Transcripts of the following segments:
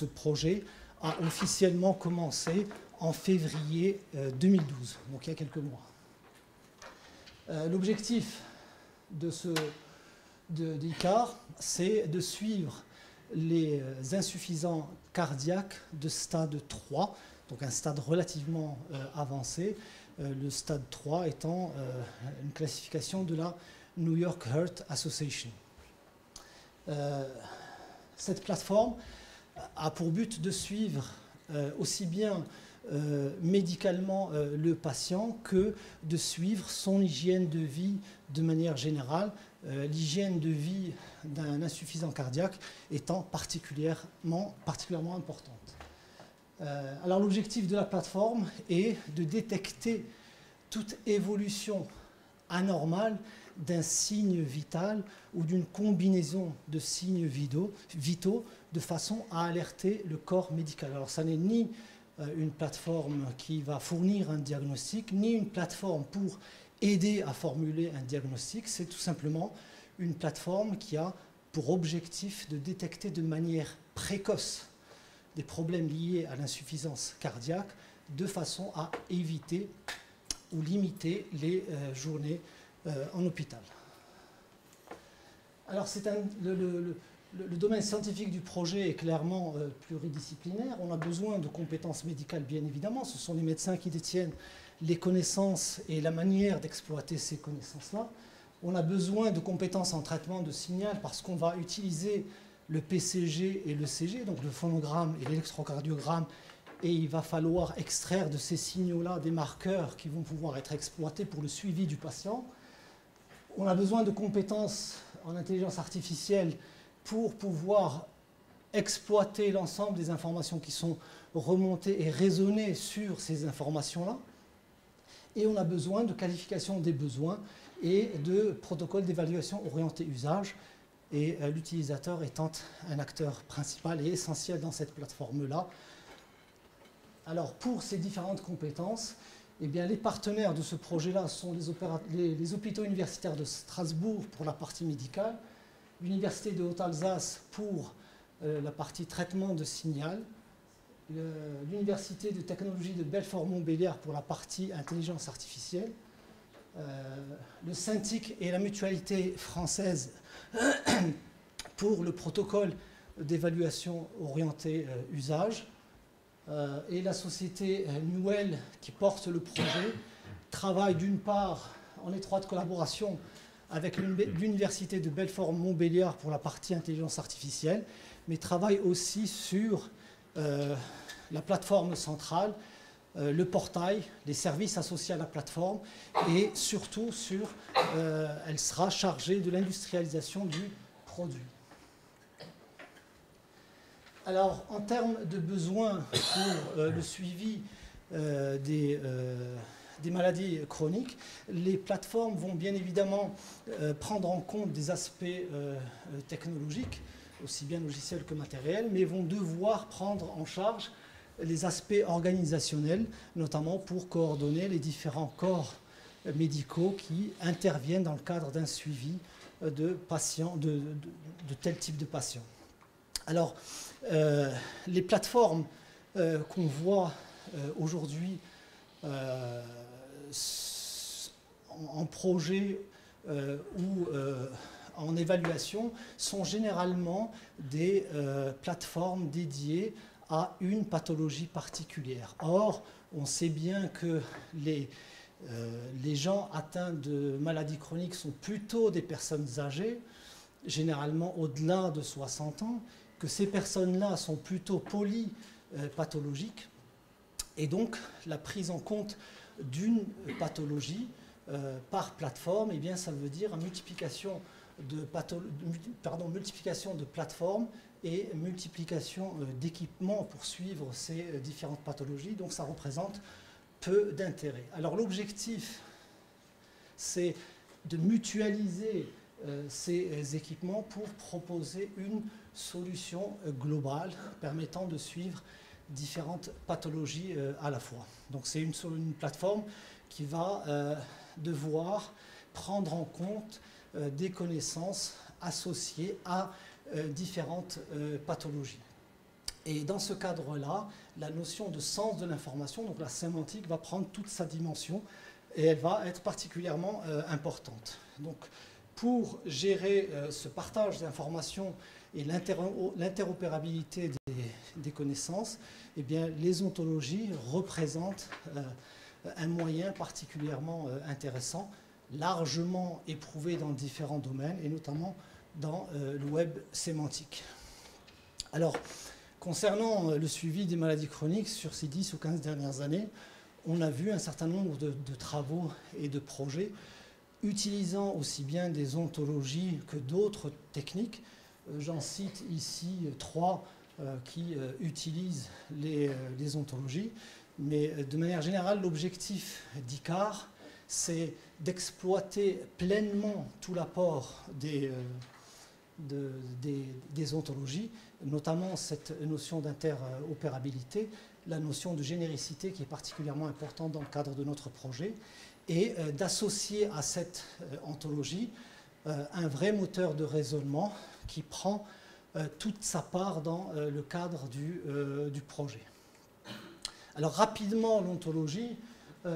ce projet a officiellement commencé en février 2012, donc il y a quelques mois. L'objectif d'ICAR, c'est de suivre les insuffisants cardiaques de stade 3, donc un stade relativement avancé, le stade 3 étant une classification de la New York Heart Association. Cette plateforme a pour but de suivre aussi bien médicalement le patient que de suivre son hygiène de vie de manière générale, l'hygiène de vie d'un insuffisant cardiaque étant particulièrement importante. Alors l'objectif de la plateforme est de détecter toute évolution anormale d'un signe vital ou d'une combinaison de signes vitaux de façon à alerter le corps médical. Alors ça n'est ni une plateforme qui va fournir un diagnostic, ni une plateforme pour aider à formuler un diagnostic, c'est tout simplement une plateforme qui a pour objectif de détecter de manière précoce des problèmes liés à l'insuffisance cardiaque de façon à éviter ou limiter les journées en hôpital. Alors le domaine scientifique du projet est clairement pluridisciplinaire. On a besoin de compétences médicales, bien évidemment. Ce sont les médecins qui détiennent les connaissances et la manière d'exploiter ces connaissances-là. On a besoin de compétences en traitement de signal parce qu'on va utiliser le PCG et le CG, donc le phonogramme et l'électrocardiogramme, et il va falloir extraire de ces signaux-là des marqueurs qui vont pouvoir être exploités pour le suivi du patient. On a besoin de compétences en intelligence artificielle pour pouvoir exploiter l'ensemble des informations qui sont remontées et raisonner sur ces informations-là. Et on a besoin de qualification des besoins et de protocoles d'évaluation orientés usage, et l'utilisateur étant un acteur principal et essentiel dans cette plateforme-là. Alors pour ces différentes compétences, eh bien, les partenaires de ce projet-là sont les hôpitaux universitaires de Strasbourg pour la partie médicale, l'Université de Haute-Alsace pour la partie traitement de signal, l'Université de technologie de Belfort-Montbéliard pour la partie intelligence artificielle, le Syntic et la Mutualité française pour le protocole d'évaluation orientée usage, et la société Newell qui porte le projet travaille d'une part en étroite collaboration avec l'Université de Belfort-Montbéliard pour la partie intelligence artificielle, mais travaille aussi sur la plateforme centrale, le portail, les services associés à la plateforme, et surtout elle sera chargée de l'industrialisation du produit. Alors, en termes de besoins pour le suivi des maladies chroniques, les plateformes vont bien évidemment prendre en compte des aspects technologiques, aussi bien logiciels que matériels, mais vont devoir prendre en charge les aspects organisationnels, notamment pour coordonner les différents corps médicaux qui interviennent dans le cadre d'un suivi de patients, de tel type de patients. Alors, les plateformes qu'on voit aujourd'hui en projet ou en évaluation sont généralement des plateformes dédiées à une pathologie particulière. Or, on sait bien que les gens atteints de maladies chroniques sont plutôt des personnes âgées, généralement au-delà de 60 ans, que ces personnes-là sont plutôt polypathologiques, et donc la prise en compte d'une pathologie par plateforme, eh bien, ça veut dire multiplication de plateformes et multiplication d'équipements pour suivre ces différentes pathologies, donc ça représente peu d'intérêt. Alors l'objectif, c'est de mutualiser ces équipements pour proposer une solution globale permettant de suivre différentes pathologies à la fois. Donc c'est une plateforme qui va devoir prendre en compte des connaissances associées à différentes pathologies. Et dans ce cadre-là, la notion de sens de l'information, donc la sémantique, va prendre toute sa dimension et elle va être particulièrement importante. Donc, pour gérer ce partage d'informations et l'interopérabilité des connaissances, eh bien, les ontologies représentent un moyen particulièrement intéressant, largement éprouvé dans différents domaines, et notamment dans le web sémantique. Alors, concernant le suivi des maladies chroniques sur ces 10 ou 15 dernières années, on a vu un certain nombre de travaux et de projets utilisant aussi bien des ontologies que d'autres techniques. J'en cite ici 3 qui utilisent les ontologies, mais de manière générale, l'objectif d'ICAR, c'est d'exploiter pleinement tout l'apport des ontologies, notamment cette notion d'interopérabilité, la notion de généricité qui est particulièrement importante dans le cadre de notre projet, et d'associer à cette ontologie un vrai moteur de raisonnement qui prend toute sa part dans le cadre du projet. Alors rapidement, l'ontologie,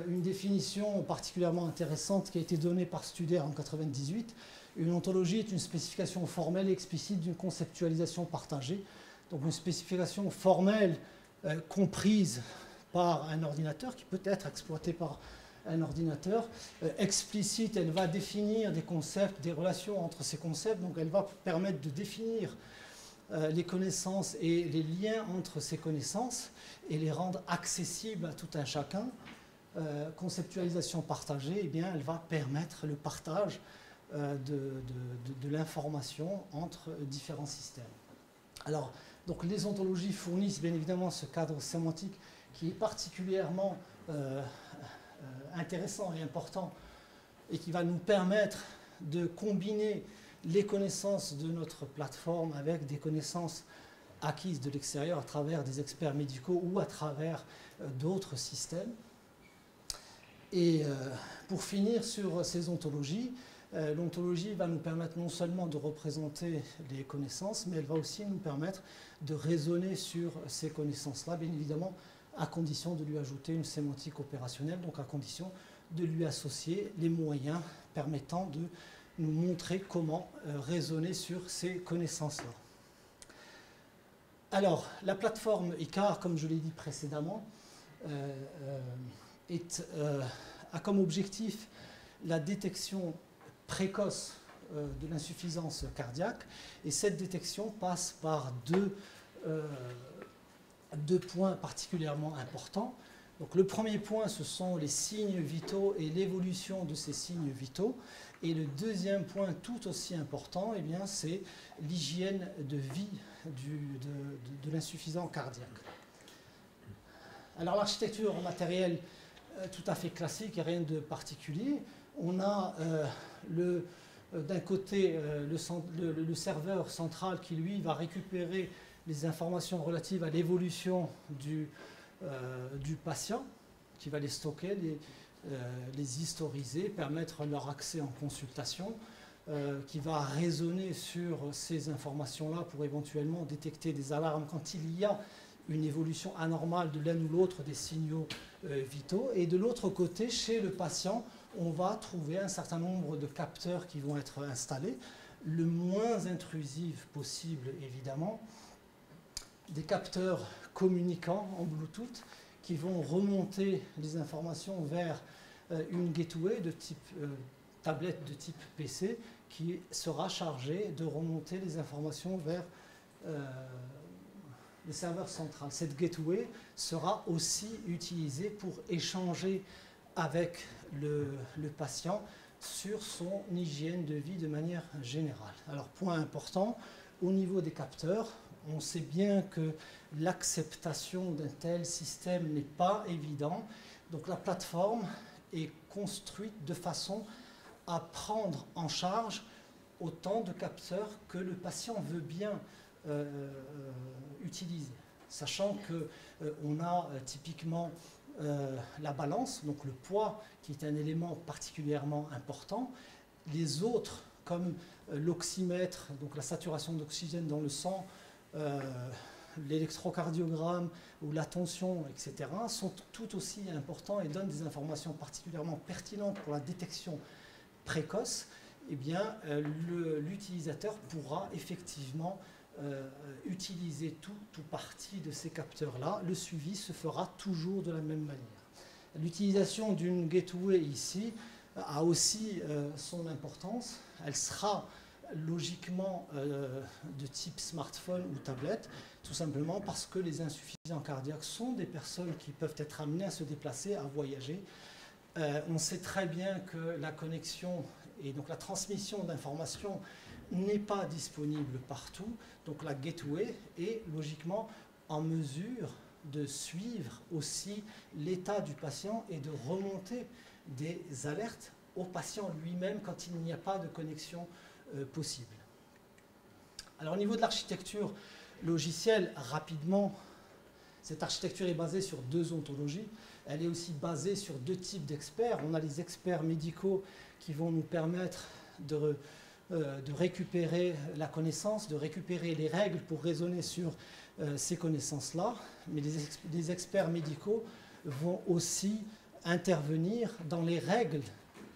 une définition particulièrement intéressante qui a été donnée par Studer en 1998. Une ontologie est une spécification formelle et explicite d'une conceptualisation partagée. Donc une spécification formelle comprise par un ordinateur qui peut être exploité par un ordinateur. Explicite, elle va définir des concepts, des relations entre ces concepts. Donc elle va permettre de définir les connaissances et les liens entre ces connaissances et les rendre accessibles à tout un chacun. Conceptualisation partagée, eh bien, elle va permettre le partage de l'information entre différents systèmes. Alors, donc les ontologies fournissent bien évidemment ce cadre sémantique qui est particulièrement intéressant et important et qui va nous permettre de combiner les connaissances de notre plateforme avec des connaissances acquises de l'extérieur à travers des experts médicaux ou à travers d'autres systèmes. Et pour finir sur ces ontologies, l'ontologie va nous permettre non seulement de représenter les connaissances, mais elle va aussi nous permettre de raisonner sur ces connaissances-là, bien évidemment, à condition de lui ajouter une sémantique opérationnelle, donc à condition de lui associer les moyens permettant de nous montrer comment raisonner sur ces connaissances-là. Alors, la plateforme ICAR, comme je l'ai dit précédemment, a comme objectif la détection précoce de l'insuffisance cardiaque, et cette détection passe par deux points particulièrement importants. Donc, le premier point, ce sont les signes vitaux et l'évolution de ces signes vitaux. Et le deuxième point, tout aussi important, eh bien, c'est l'hygiène de vie de l'insuffisant cardiaque. Alors, l'architecture matérielle tout à fait classique et rien de particulier. On a d'un côté le serveur central qui, lui, va récupérer les informations relatives à l'évolution du patient, qui va les stocker, les historiser, permettre leur accès en consultation, qui va raisonner sur ces informations-là pour éventuellement détecter des alarmes quand il y a une évolution anormale de l'un ou l'autre des signaux vitaux. Et de l'autre côté, chez le patient, on va trouver un certain nombre de capteurs qui vont être installés, le moins intrusif possible évidemment, des capteurs communicants en Bluetooth qui vont remonter les informations vers une gateway de type tablette de type PC qui sera chargée de remonter les informations vers le serveur central. Cette gateway sera aussi utilisée pour échanger avec le patient sur son hygiène de vie de manière générale. Alors, point important, au niveau des capteurs, on sait bien que l'acceptation d'un tel système n'est pas évident. Donc la plateforme est construite de façon à prendre en charge autant de capteurs que le patient veut bien utiliser. Sachant qu'on a typiquement la balance, donc le poids, qui est un élément particulièrement important. Les autres, comme l'oxymètre, donc la saturation d'oxygène dans le sang, l'électrocardiogramme ou la tension, etc., sont tout aussi importants et donnent des informations particulièrement pertinentes pour la détection précoce, eh bien, l'utilisateur pourra effectivement utiliser tout ou partie de ces capteurs-là. Le suivi se fera toujours de la même manière. L'utilisation d'une gateway ici a aussi son importance. Elle sera logiquement de type smartphone ou tablette, tout simplement parce que les insuffisants cardiaques sont des personnes qui peuvent être amenées à se déplacer, à voyager. On sait très bien que la connexion et donc la transmission d'informations n'est pas disponible partout. Donc la gateway est logiquement en mesure de suivre aussi l'état du patient et de remonter des alertes au patient lui-même quand il n'y a pas de connexion possible. Alors au niveau de l'architecture logicielle, rapidement, cette architecture est basée sur deux ontologies. Elle est aussi basée sur deux types d'experts. On a les experts médicaux qui vont nous permettre de récupérer la connaissance, de récupérer les règles pour raisonner sur ces connaissances-là. Mais les experts médicaux vont aussi intervenir dans les règles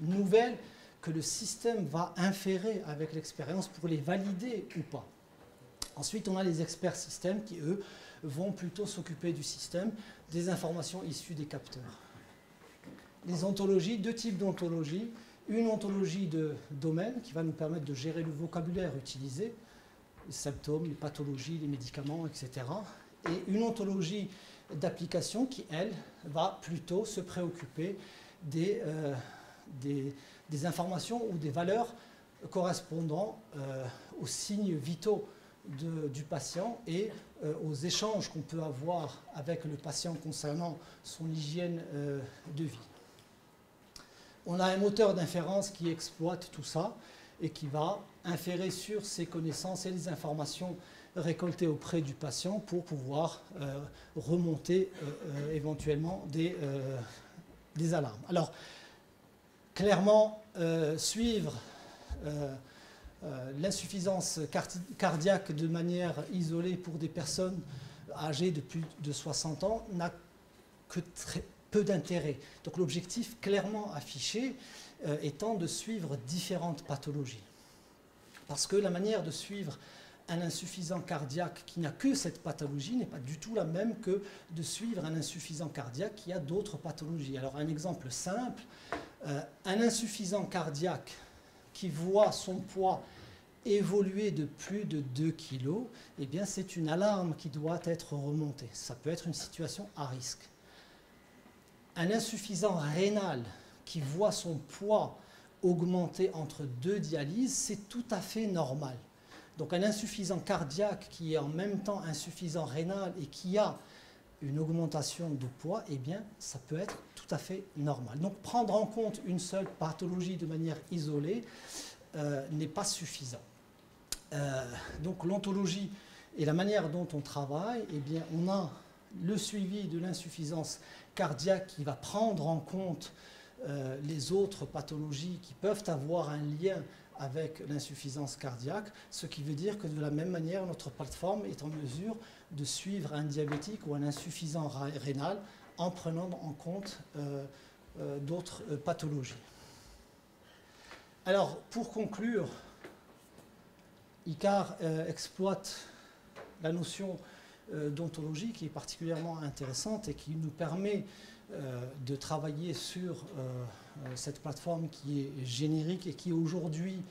nouvelles que le système va inférer avec l'expérience pour les valider ou pas. Ensuite, on a les experts systèmes qui, eux, vont plutôt s'occuper du système, des informations issues des capteurs. Les ontologies, deux types d'ontologies. Une ontologie de domaine qui va nous permettre de gérer le vocabulaire utilisé, les symptômes, les pathologies, les médicaments, etc. Et une ontologie d'application qui, elle, va plutôt se préoccuper des informations ou des valeurs correspondant aux signes vitaux du patient et aux échanges qu'on peut avoir avec le patient concernant son hygiène de vie. On a un moteur d'inférence qui exploite tout ça et qui va inférer sur ces connaissances et les informations récoltées auprès du patient pour pouvoir remonter éventuellement des alarmes. Alors, clairement, suivre l'insuffisance cardiaque de manière isolée pour des personnes âgées de plus de 60 ans n'a que très peu d'intérêt. Donc l'objectif clairement affiché étant de suivre différentes pathologies. Parce que la manière de suivre un insuffisant cardiaque qui n'a que cette pathologie n'est pas du tout la même que de suivre un insuffisant cardiaque qui a d'autres pathologies. Alors un exemple simple, un insuffisant cardiaque qui voit son poids évoluer de plus de 2 kg, eh bien c'est une alarme qui doit être remontée. Ça peut être une situation à risque. Un insuffisant rénal qui voit son poids augmenter entre 2 dialyses, c'est tout à fait normal. Donc un insuffisant cardiaque qui est en même temps insuffisant rénal et qui a une augmentation de poids, eh bien ça peut être tout à fait normal. Donc prendre en compte une seule pathologie de manière isolée n'est pas suffisant. Donc l'ontologie et la manière dont on travaille, eh bien on a le suivi de l'insuffisance cardiaque qui va prendre en compte les autres pathologies qui peuvent avoir un lien avec l'insuffisance cardiaque, ce qui veut dire que de la même manière, notre plateforme est en mesure de suivre un diabétique ou un insuffisant rénal en prenant en compte d'autres pathologies. Alors, pour conclure, ICAR exploite la notion d'ontologie qui est particulièrement intéressante et qui nous permet de travailler sur cette plateforme qui est générique et qui aujourd'hui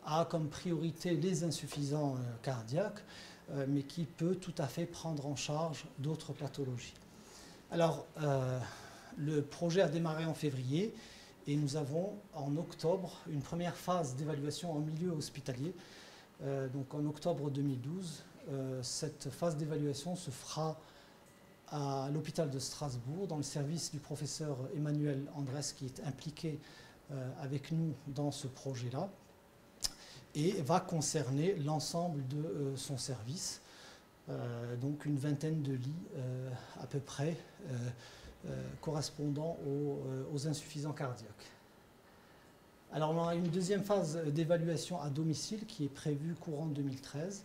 a comme priorité les insuffisants cardiaques, mais qui peut tout à fait prendre en charge d'autres pathologies. Alors, le projet a démarré en février et nous avons en octobre une première phase d'évaluation en milieu hospitalier. Donc en octobre 2012, cette phase d'évaluation se fera à l'hôpital de Strasbourg, dans le service du professeur Emmanuel Andrès, qui est impliqué avec nous dans ce projet-là, et va concerner l'ensemble de son service, donc une vingtaine de lits à peu près, correspondant aux insuffisants cardiaques. Alors on a une deuxième phase d'évaluation à domicile qui est prévue courant 2013,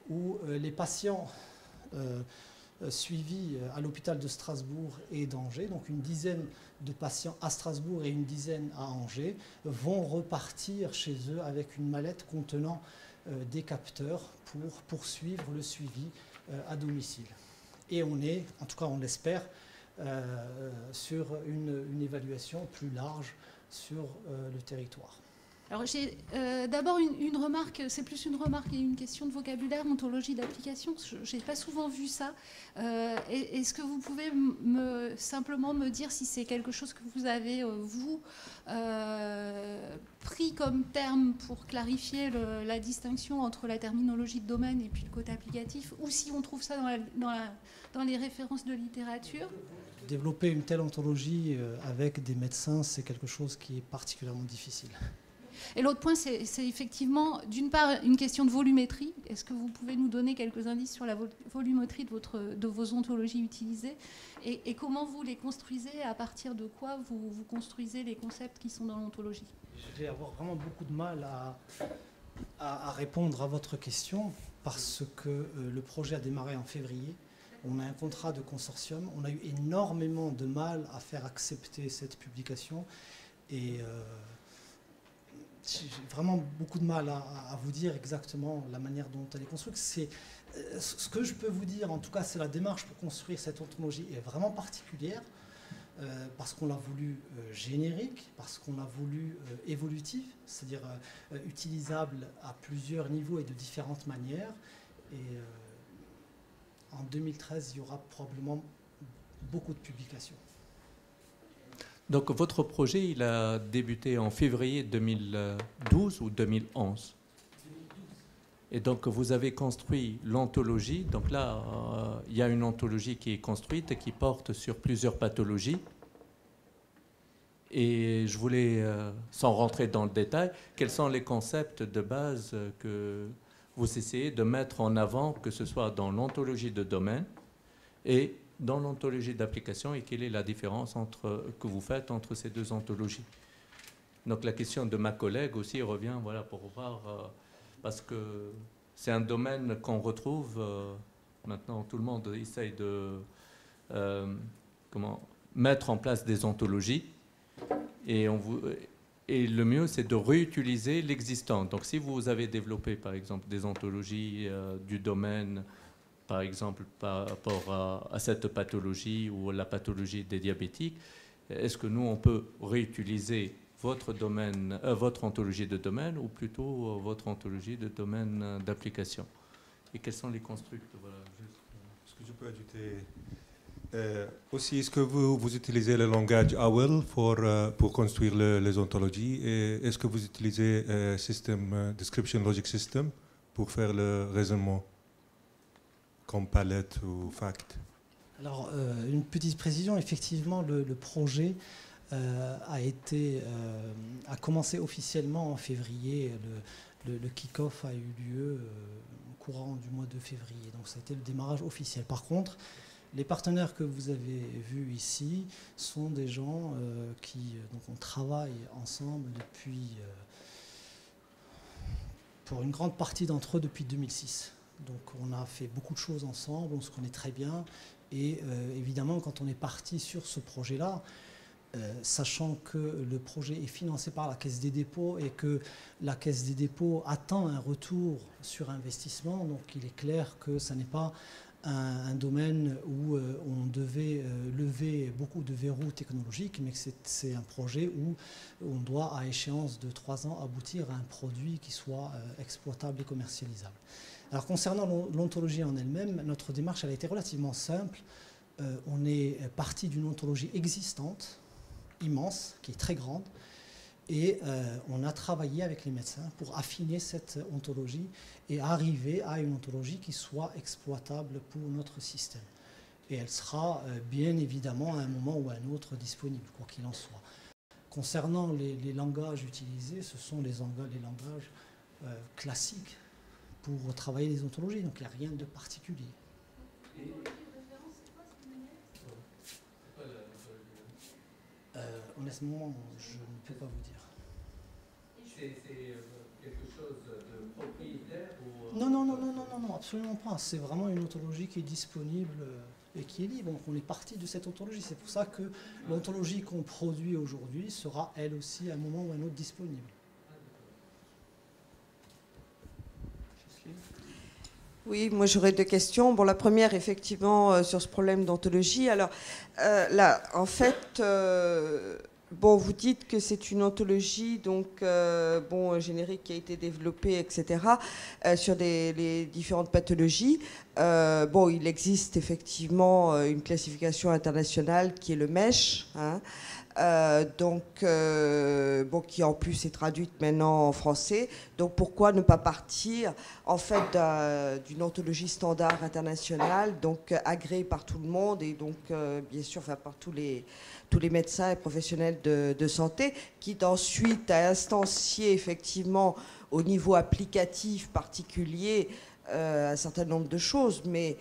où les patients suivis à l'hôpital de Strasbourg et d'Angers, donc une dizaine de patients à Strasbourg et une dizaine à Angers, vont repartir chez eux avec une mallette contenant des capteurs pour poursuivre le suivi à domicile. Et on est, en tout cas on l'espère, sur une évaluation plus large sur le territoire. Alors j'ai d'abord une remarque, c'est plus une remarque et une question de vocabulaire, ontologie d'application. Je n'ai pas souvent vu ça. Est-ce que vous pouvez simplement me dire si c'est quelque chose que vous avez, vous, pris comme terme pour clarifier la distinction entre la terminologie de domaine et puis le côté applicatif, ou si on trouve ça dans les références de littérature? Développer une telle ontologie avec des médecins, c'est quelque chose qui est particulièrement difficile. Et l'autre point, c'est effectivement, d'une part, une question de volumétrie. Est-ce que vous pouvez nous donner quelques indices sur la volumétrie de vos ontologies utilisées et comment vous les construisez, à partir de quoi vous construisez les concepts qui sont dans l'ontologie? Je vais avoir vraiment beaucoup de mal à répondre à votre question parce que le projet a démarré en février. On a un contrat de consortium. On a eu énormément de mal à faire accepter cette publication et j'ai vraiment beaucoup de mal à vous dire exactement la manière dont elle est construite. Ce que je peux vous dire, en tout cas, c'est la démarche pour construire cette ontologie est vraiment particulière, parce qu'on l'a voulu générique, parce qu'on l'a voulu évolutif, c'est-à-dire utilisable à plusieurs niveaux et de différentes manières. Et en 2013, il y aura probablement beaucoup de publications. Donc votre projet, il a débuté en février 2012 ou 2011 ? 2012. Et donc vous avez construit l'ontologie. Donc là, il y a une ontologie qui est construite et qui porte sur plusieurs pathologies. Et je voulais, sans rentrer dans le détail, quels sont les concepts de base que vous essayez de mettre en avant, que ce soit dans l'ontologie de domaine et dans l'ontologie d'application, et quelle est la différence que vous faites entre ces deux ontologies. Donc la question de ma collègue aussi revient, voilà, pour voir, parce que c'est un domaine qu'on retrouve, maintenant tout le monde essaye de mettre en place des ontologies, et le mieux c'est de réutiliser l'existant. Donc si vous avez développé par exemple des ontologies du domaine, par exemple par rapport à cette pathologie ou la pathologie des diabétiques, est-ce que nous, on peut réutiliser votre ontologie de domaine ou plutôt votre ontologie de domaine d'application? Et quels sont les constructs? Voilà, est-ce que je peux ajouter aussi, est-ce que vous utilisez le langage OWL pour construire les ontologies, et est-ce que vous utilisez système Description Logic System pour faire le raisonnement comme palette ou fact? Alors, une petite précision, effectivement, le projet a commencé officiellement en février. Le kick-off a eu lieu au courant du mois de février. Donc, ça a été le démarrage officiel. Par contre, les partenaires que vous avez vus ici sont des gens donc on travaille ensemble pour une grande partie d'entre eux depuis 2006. Donc on a fait beaucoup de choses ensemble, on se connaît très bien. Et évidemment, quand on est parti sur ce projet-là, sachant que le projet est financé par la Caisse des dépôts et que la Caisse des dépôts attend un retour sur investissement, donc il est clair que ce n'est pas un domaine où on devait lever beaucoup de verrous technologiques, mais que c'est un projet où on doit, à échéance de 3 ans, aboutir à un produit qui soit exploitable et commercialisable. Alors concernant l'ontologie en elle-même, notre démarche elle a été relativement simple. On est parti d'une ontologie existante, immense, qui est très grande, et on a travaillé avec les médecins pour affiner cette ontologie et arriver à une ontologie qui soit exploitable pour notre système. Et elle sera bien évidemment à un moment ou à un autre disponible, quoi qu'il en soit. Concernant les langages utilisés, ce sont les langages classiques pour travailler les ontologies, donc il n'y a rien de particulier. Honnêtement, je ne peux pas vous dire. C'est quelque chose de propriétaire ou... Non, Non, absolument pas. C'est vraiment une ontologie qui est disponible et qui est libre. Donc on est parti de cette ontologie. C'est pour ça que l'ontologie qu'on produit aujourd'hui sera elle aussi à un moment ou à un autre disponible. Oui, moi j'aurais deux questions. Bon, la première, effectivement, sur ce problème d'ontologie. Alors, là, en fait, bon, vous dites que c'est une ontologie, donc, bon, générique qui a été développée, etc., sur les différentes pathologies. Bon, il existe effectivement une classification internationale qui est le MESH, hein, donc, bon, qui en plus est traduite maintenant en français. Donc pourquoi ne pas partir en fait d'une ontologie standard internationale, donc agréée par tout le monde et donc bien sûr enfin, par tous les médecins et professionnels de santé, qui ensuite a instancié effectivement au niveau applicatif particulier un certain nombre de choses, mais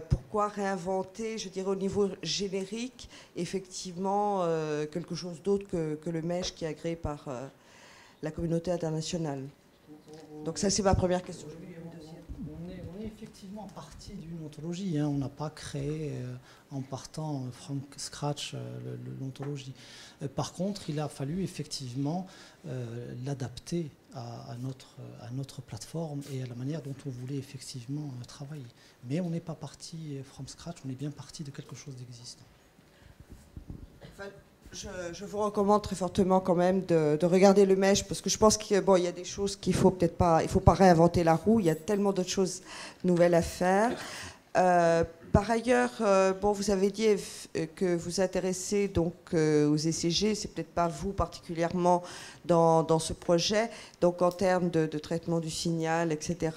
pourquoi réinventer, je dirais, au niveau générique, effectivement, quelque chose d'autre que le MESH qui est agréé par la communauté internationale? Donc ça, c'est ma première question. On est effectivement parti d'une ontologie. Hein. On n'a pas créé en partant from scratch l'ontologie. Par contre, il a fallu effectivement l'adapter à notre plateforme et à la manière dont on voulait effectivement travailler. Mais on n'est pas parti from scratch, on est bien parti de quelque chose d'existant. Enfin, je vous recommande très fortement quand même de regarder le MESH, parce que je pense qu'il bon, y a des choses qu'il faut peut-être pas, il faut pas réinventer la roue, il y a tellement d'autres choses nouvelles à faire. Par ailleurs, bon, vous avez dit que vous intéressez donc aux ECG, c'est peut-être pas vous particulièrement dans ce projet, donc en termes de traitement du signal, etc.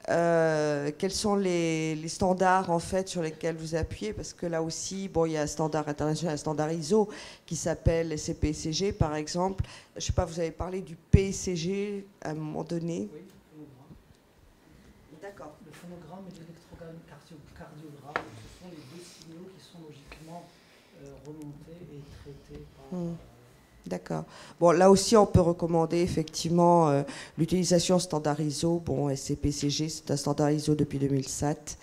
Quels sont les standards en fait sur lesquels vous appuyez? Parce que là aussi, bon, il y a un standard international, un standard ISO qui s'appelle SCP-ECG par exemple. Je ne sais pas, vous avez parlé du PECG à un moment donné. Oui, le phonogramme. D'accord. Le phonogramme et l'électrocardiogramme, ce sont les deux signaux qui sont logiquement remontés et traités par... D'accord. Bon, là aussi, on peut recommander effectivement l'utilisation standard ISO. Bon, SCP-ECG, c'est un standard ISO depuis 2007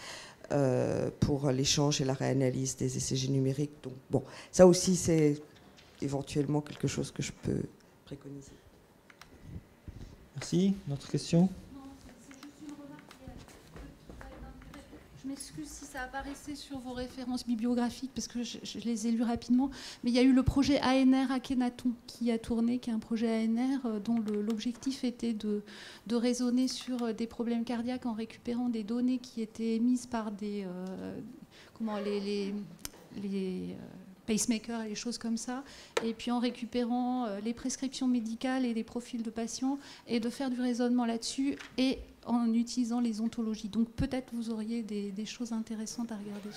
pour l'échange et la réanalyse des ECG numériques. Donc, bon, ça aussi, c'est éventuellement quelque chose que je peux préconiser. Merci. Notre question? Je m'excuse si ça apparaissait sur vos références bibliographiques, parce que je les ai lues rapidement, mais il y a eu le projet ANR Akhenaton qui a tourné, qui est un projet ANR dont l'objectif était de raisonner sur des problèmes cardiaques en récupérant des données qui étaient émises par les pacemakers et les choses comme ça, et puis en récupérant les prescriptions médicales et les profils de patients, et de faire du raisonnement là-dessus, et en utilisant les ontologies. Donc peut-être vous auriez des choses intéressantes à regarder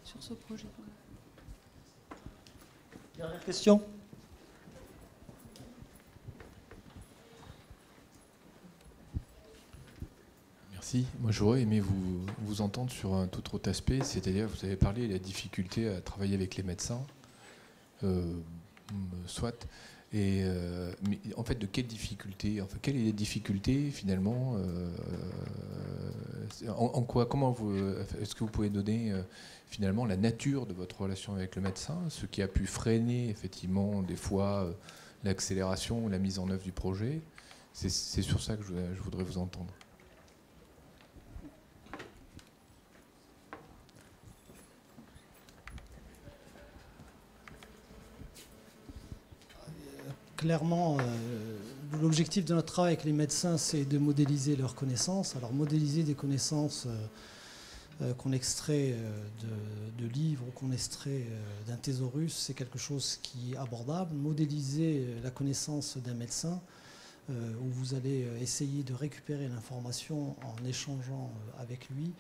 sur ce projet. Dernière question. Merci. Moi, j'aurais aimé vous entendre sur un tout autre aspect, c'est-à-dire vous avez parlé de la difficulté à travailler avec les médecins, soit. Et mais en fait, de quelles difficultés, enfin, quelle est la difficulté finalement en quoi, comment est-ce que vous pouvez donner finalement la nature de votre relation avec le médecin, ce qui a pu freiner effectivement des fois l'accélération ou la mise en œuvre du projet? C'est sur ça que je voudrais vous entendre. Clairement, l'objectif de notre travail avec les médecins, c'est de modéliser leurs connaissances. Alors, modéliser des connaissances qu'on extrait de livres ou qu'on extrait d'un thésaurus, c'est quelque chose qui est abordable. Modéliser la connaissance d'un médecin, où vous allez essayer de récupérer l'information en échangeant avec lui,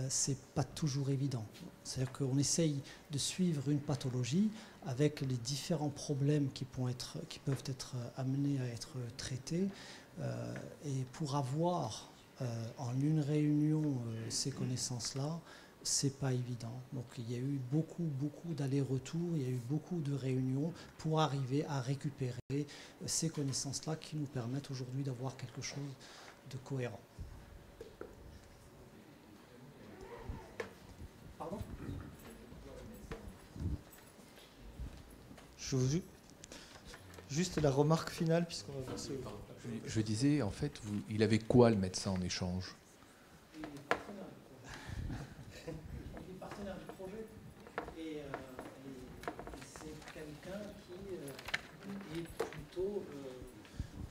c'est pas toujours évident. C'est-à-dire qu'on essaye de suivre une pathologie avec les différents problèmes qui peuvent être amenés à être traités, et pour avoir en une réunion ces connaissances-là, c'est pas évident. Donc il y a eu beaucoup d'allers-retours, il y a eu beaucoup de réunions pour arriver à récupérer ces connaissances-là qui nous permettent aujourd'hui d'avoir quelque chose de cohérent. Juste la remarque finale, puisqu'on va passer au... Je disais, en fait, il avait quoi le médecin en échange? Il est partenaire du projet et c'est quelqu'un qui est plutôt...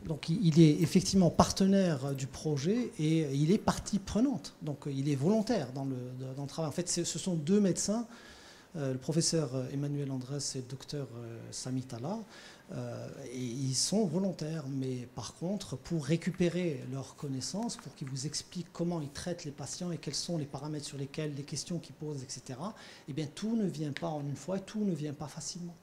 Donc il est effectivement partenaire du projet et il est partie prenante. Donc il est volontaire dans le travail. En fait, ce sont deux médecins, le professeur Emmanuel Andrés et le docteur Sami Talha. Et ils sont volontaires, mais par contre, pour récupérer leurs connaissances, pour qu'ils vous expliquent comment ils traitent les patients et quels sont les paramètres sur lesquels, les questions qu'ils posent, etc., eh bien, tout ne vient pas en une fois et tout ne vient pas facilement.